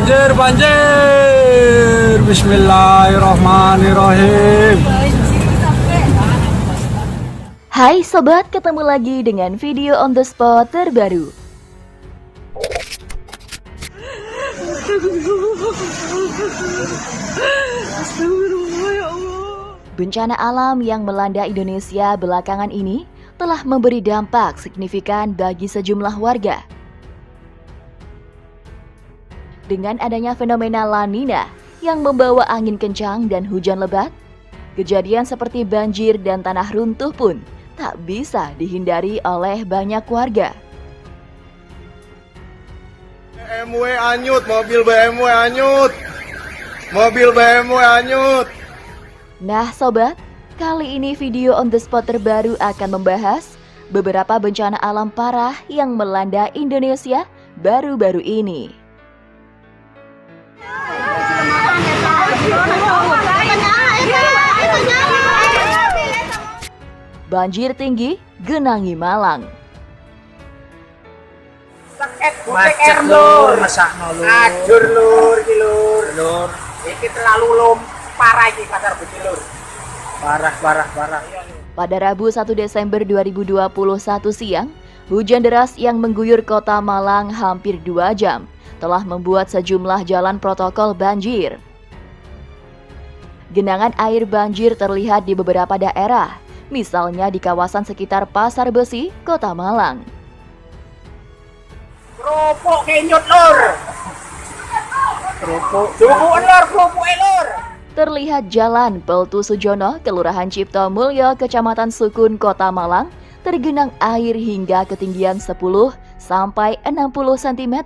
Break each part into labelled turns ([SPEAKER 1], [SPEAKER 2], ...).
[SPEAKER 1] Banjir, banjir. Bismillahirrahmanirrahim.
[SPEAKER 2] Hai sobat, ketemu lagi dengan video on the spot terbaru. Bencana alam yang melanda Indonesia belakangan ini telah memberi dampak signifikan bagi sejumlah warga. Dengan adanya fenomena La Nina yang membawa angin kencang dan hujan lebat, kejadian seperti banjir dan tanah runtuh pun tak bisa dihindari oleh banyak warga.
[SPEAKER 3] BMW anyut, mobil BMW anyut. Mobil BMW anyut.
[SPEAKER 2] Nah sobat, kali ini video on the spot terbaru akan membahas beberapa bencana alam parah yang melanda Indonesia baru-baru ini. Banjir tinggi genangi Malang.
[SPEAKER 4] Macet lur, masakno lur. Ajur lur iki lur. Lur. Iki terlalu parah iki pasar Budi lur. Parah.
[SPEAKER 2] Pada Rabu 1 Desember 2021 siang, hujan deras yang mengguyur kota Malang hampir 2 jam telah membuat sejumlah jalan protokol banjir. Genangan air banjir terlihat di beberapa daerah, misalnya di kawasan sekitar Pasar Besi, Kota Malang.
[SPEAKER 4] Kerupuk kenyut lur. Kerupuk lur.
[SPEAKER 2] Terlihat jalan Peltu Sujono, Kelurahan Cipto Mulyo, Kecamatan Sukun, Kota Malang, tergenang air hingga ketinggian 10 sampai 60 cm,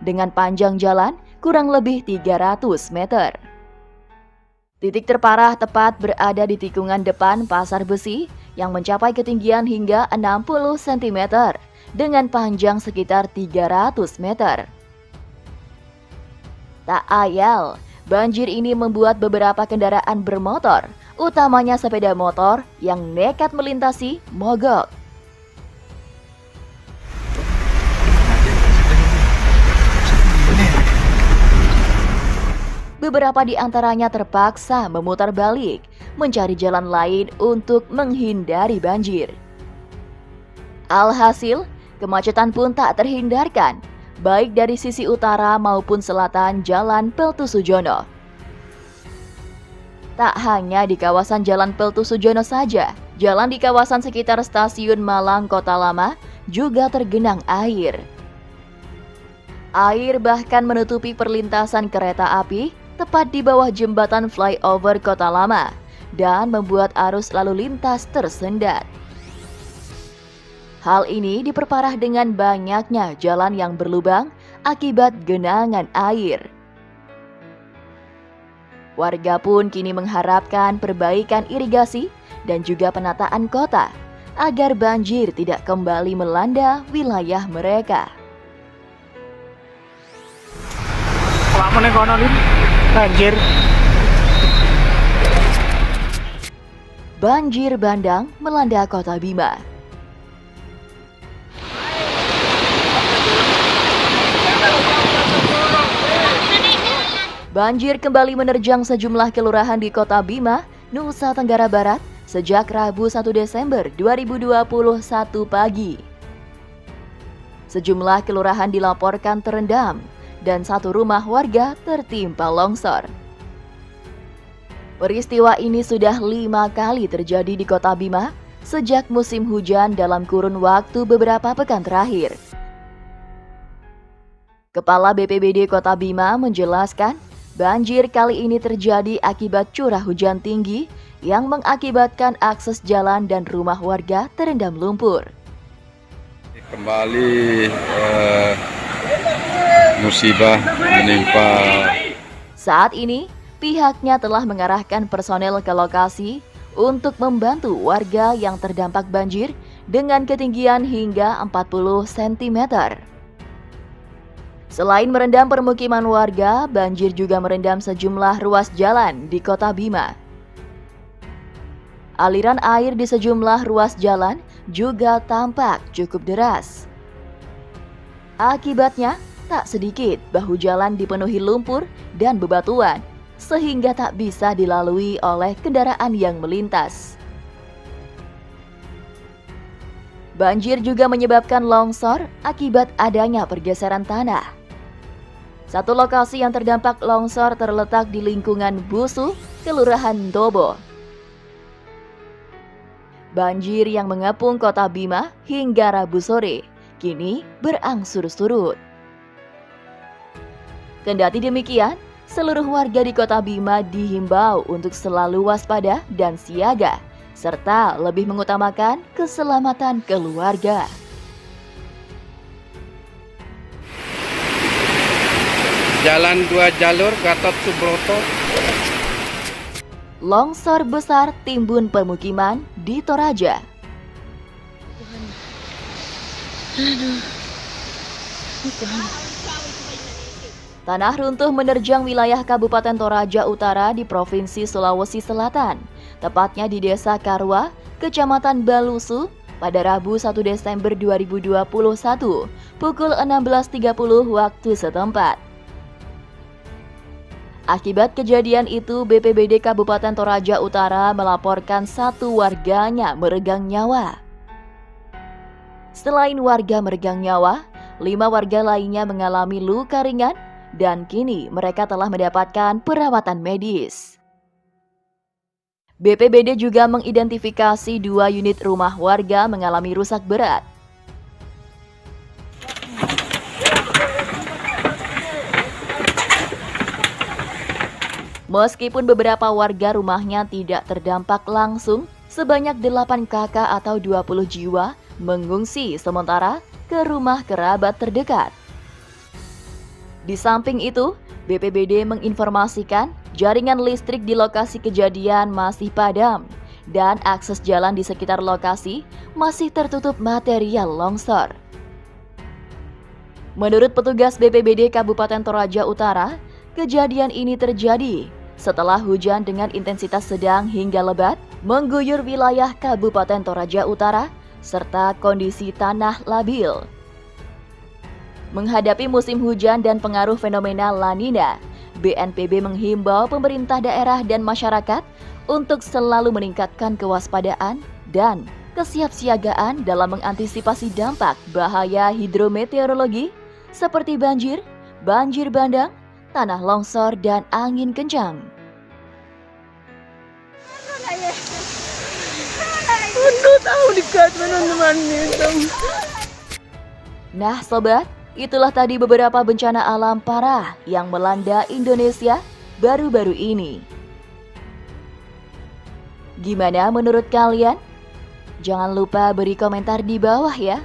[SPEAKER 2] dengan panjang jalan kurang lebih 300 meter. Titik terparah tepat berada di tikungan depan Pasar Besi yang mencapai ketinggian hingga 60 cm dengan panjang sekitar 300 meter. Tak ayal, banjir ini membuat beberapa kendaraan bermotor, utamanya sepeda motor yang nekat melintasi mogok. Beberapa di antaranya terpaksa memutar balik, mencari jalan lain untuk menghindari banjir. Alhasil, kemacetan pun tak terhindarkan, baik dari sisi utara maupun selatan Jalan Peltu Sujono. Tak hanya di kawasan Jalan Peltu Sujono saja, jalan di kawasan sekitar Stasiun Malang Kota Lama juga tergenang air. Air bahkan menutupi perlintasan kereta api tepat di bawah jembatan flyover Kota Lama dan membuat arus lalu lintas tersendat. Hal ini diperparah dengan banyaknya jalan yang berlubang akibat genangan air. Warga pun kini mengharapkan perbaikan irigasi dan juga penataan kota agar banjir tidak kembali melanda wilayah mereka.
[SPEAKER 4] Awak meneh kono lur. Banjir.
[SPEAKER 2] Banjir bandang melanda Kota Bima. Banjir kembali menerjang sejumlah kelurahan di Kota Bima, Nusa Tenggara Barat sejak Rabu 1 Desember 2021 pagi. Sejumlah kelurahan dilaporkan terendam dan satu rumah warga tertimpa longsor. Peristiwa ini sudah 5 kali terjadi di Kota Bima sejak musim hujan dalam kurun waktu beberapa pekan terakhir. Kepala BPBD Kota Bima menjelaskan, banjir kali ini terjadi akibat curah hujan tinggi yang mengakibatkan akses jalan dan rumah warga terendam lumpur.
[SPEAKER 5] Kembali musibah menimpa.
[SPEAKER 2] Saat ini, pihaknya telah mengarahkan personel ke lokasi untuk membantu warga yang terdampak banjir dengan ketinggian hingga 40 cm. Selain merendam permukiman warga, banjir juga merendam sejumlah ruas jalan di Kota Bima. Aliran air di sejumlah ruas jalan juga tampak cukup deras. Akibatnya, Tak sedikit bahu jalan dipenuhi lumpur dan bebatuan, sehingga tak bisa dilalui oleh kendaraan yang melintas. Banjir juga menyebabkan longsor akibat adanya pergeseran tanah. Satu lokasi yang terdampak longsor terletak di lingkungan Busu, Kelurahan Dobo. Banjir yang mengepung kota Bima hingga Rabu sore kini berangsur surut. Kendati demikian, seluruh warga di kota Bima dihimbau untuk selalu waspada dan siaga, serta lebih mengutamakan keselamatan keluarga.
[SPEAKER 5] Jalan 2 jalur Gatot Subroto.
[SPEAKER 2] Longsor besar timbun permukiman di Toraja. Tanah runtuh menerjang wilayah Kabupaten Toraja Utara di Provinsi Sulawesi Selatan, tepatnya di Desa Karwa, Kecamatan Balusu, pada Rabu 1 Desember 2021, pukul 16.30 waktu setempat. Akibat kejadian itu, BPBD Kabupaten Toraja Utara melaporkan 1 warganya meregang nyawa. Selain warga meregang nyawa, 5 warga lainnya mengalami luka ringan dan kini mereka telah mendapatkan perawatan medis. BPBD juga mengidentifikasi 2 unit rumah warga mengalami rusak berat. Meskipun beberapa warga rumahnya tidak terdampak langsung, sebanyak 8 kakak atau 20 jiwa mengungsi sementara ke rumah kerabat terdekat. Di samping itu, BPBD menginformasikan jaringan listrik di lokasi kejadian masih padam dan akses jalan di sekitar lokasi masih tertutup material longsor. Menurut petugas BPBD Kabupaten Toraja Utara, kejadian ini terjadi setelah hujan dengan intensitas sedang hingga lebat mengguyur wilayah Kabupaten Toraja Utara serta kondisi tanah labil. Menghadapi musim hujan dan pengaruh fenomena La Nina, BNPB menghimbau pemerintah daerah dan masyarakat untuk selalu meningkatkan kewaspadaan dan kesiapsiagaan dalam mengantisipasi dampak bahaya hidrometeorologi seperti banjir, banjir bandang, tanah longsor, dan angin kencang. Nah sobat, itulah tadi beberapa bencana alam parah yang melanda Indonesia baru-baru ini. Gimana menurut kalian? Jangan lupa beri komentar di bawah ya.